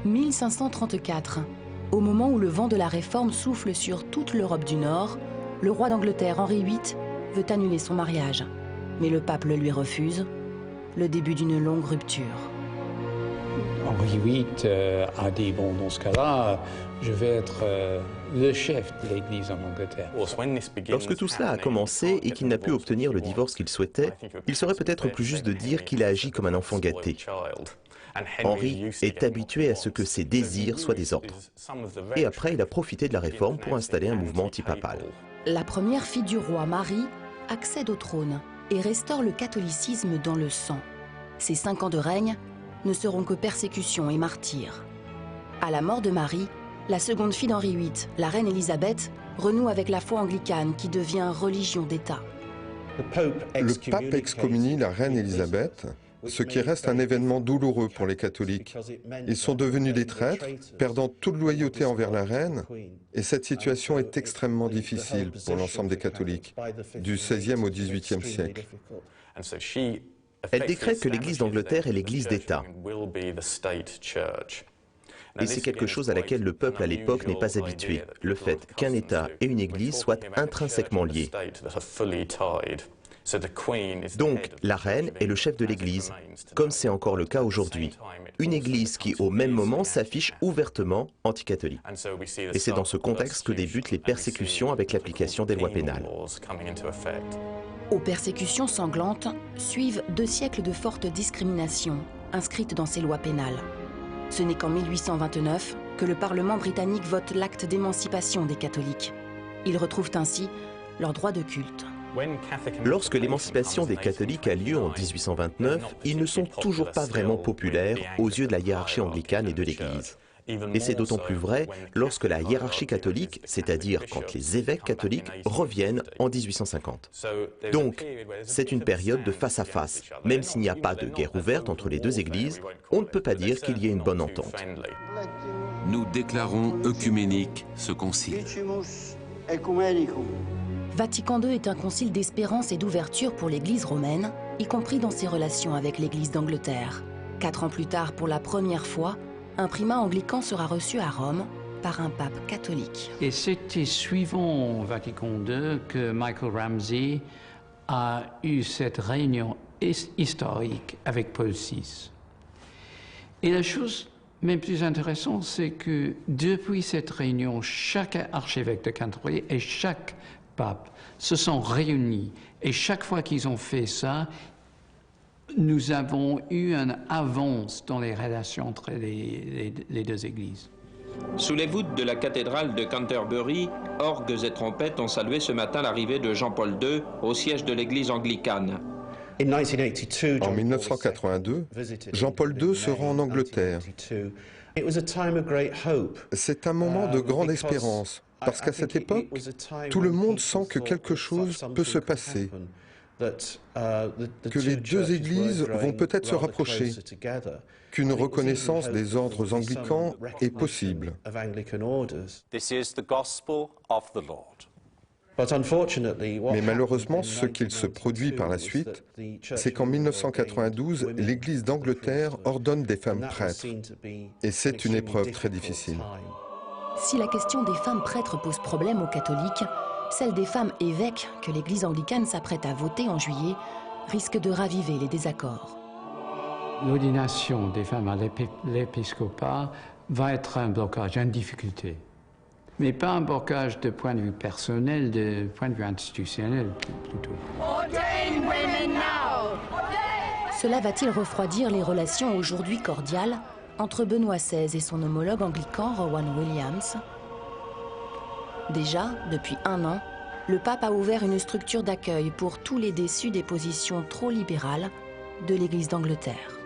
1534, au moment où le vent de la Réforme souffle sur toute l'Europe du Nord, le roi d'Angleterre Henri VIII veut annuler son mariage. Mais le pape le lui refuse, le début d'une longue rupture. Henri VIII a dit, bon, dans ce cas-là, je vais être le chef de l'Église en Angleterre. Lorsque tout cela a commencé et qu'il n'a pu obtenir le divorce qu'il souhaitait, il serait peut-être plus juste de dire qu'il a agi comme un enfant gâté. Henri est habitué à ce que ses désirs soient des ordres. Et après, il a profité de la Réforme pour installer un mouvement antipapal. La première fille du roi, Marie, accède au trône et restaure le catholicisme dans le sang. Ses 5 ans de règne ne seront que persécution et martyrs. À la mort de Marie, la seconde fille d'Henri VIII, la reine Élisabeth, renoue avec la foi anglicane qui devient religion d'État. Le pape excommunie la reine Élisabeth, ce qui reste un événement douloureux pour les catholiques. Ils sont devenus des traîtres, perdant toute loyauté envers la reine, et cette situation est extrêmement difficile pour l'ensemble des catholiques, du XVIe au XVIIIe siècle. Elle décrète que l'Église d'Angleterre est l'Église d'État. Et c'est quelque chose à laquelle le peuple à l'époque n'est pas habitué, le fait qu'un État et une Église soient intrinsèquement liés. Donc, la reine est le chef de l'Église, comme c'est encore le cas aujourd'hui. Une Église qui, au même moment, s'affiche ouvertement anticatholique. Et c'est dans ce contexte que débutent les persécutions avec l'application des lois pénales. Aux persécutions sanglantes suivent 2 siècles de fortes discriminations inscrites dans ces lois pénales. Ce n'est qu'en 1829 que le Parlement britannique vote l'acte d'émancipation des catholiques. Ils retrouvent ainsi leur droit de culte. Lorsque l'émancipation des catholiques a lieu en 1829, ils ne sont toujours pas vraiment populaires aux yeux de la hiérarchie anglicane et de l'Église. Et c'est d'autant plus vrai lorsque la hiérarchie catholique, c'est-à-dire quand les évêques catholiques reviennent en 1850. Donc, c'est une période de face à face. Même s'il n'y a pas de guerre ouverte entre les 2 églises, on ne peut pas dire qu'il y ait une bonne entente. Nous déclarons œcuménique ce concile. Vatican II est un concile d'espérance et d'ouverture pour l'Église romaine, y compris dans ses relations avec l'Église d'Angleterre. 4 ans plus tard, pour la première fois, un primat anglican sera reçu à Rome par un pape catholique. Et c'était suivant Vatican II que Michael Ramsey a eu cette réunion historique avec Paul VI. Et la chose même plus intéressante, c'est que depuis cette réunion, chaque archevêque de Canterbury et chaque pape se sont réunis. Et chaque fois qu'ils ont fait ça, nous avons eu une avance dans les relations entre les 2 églises. Sous les voûtes de la cathédrale de Canterbury, orgues et trompettes ont salué ce matin l'arrivée de Jean-Paul II au siège de l'église anglicane. En 1982, Jean-Paul II se rend en Angleterre. C'est un moment de grande espérance, parce qu'à cette époque, tout le monde sent que quelque chose peut se passer, que les 2 églises vont peut-être se rapprocher, qu'une reconnaissance des ordres anglicans est possible. Mais malheureusement, ce qu'il se produit par la suite, c'est qu'en 1992, l'Église d'Angleterre ordonne des femmes prêtres. Et c'est une épreuve très difficile. Si la question des femmes prêtres pose problème aux catholiques, celle des femmes évêques que l'Église anglicane s'apprête à voter en juillet risque de raviver les désaccords. L'ordination des femmes à l'épiscopat va être un blocage, une difficulté. Mais pas un blocage de point de vue personnel, de point de vue institutionnel plutôt. Cela va-t-il refroidir les relations aujourd'hui cordiales entre Benoît XVI et son homologue anglican Rowan Williams? Déjà, depuis 1 an, le pape a ouvert une structure d'accueil pour tous les déçus des positions trop libérales de l'Église d'Angleterre.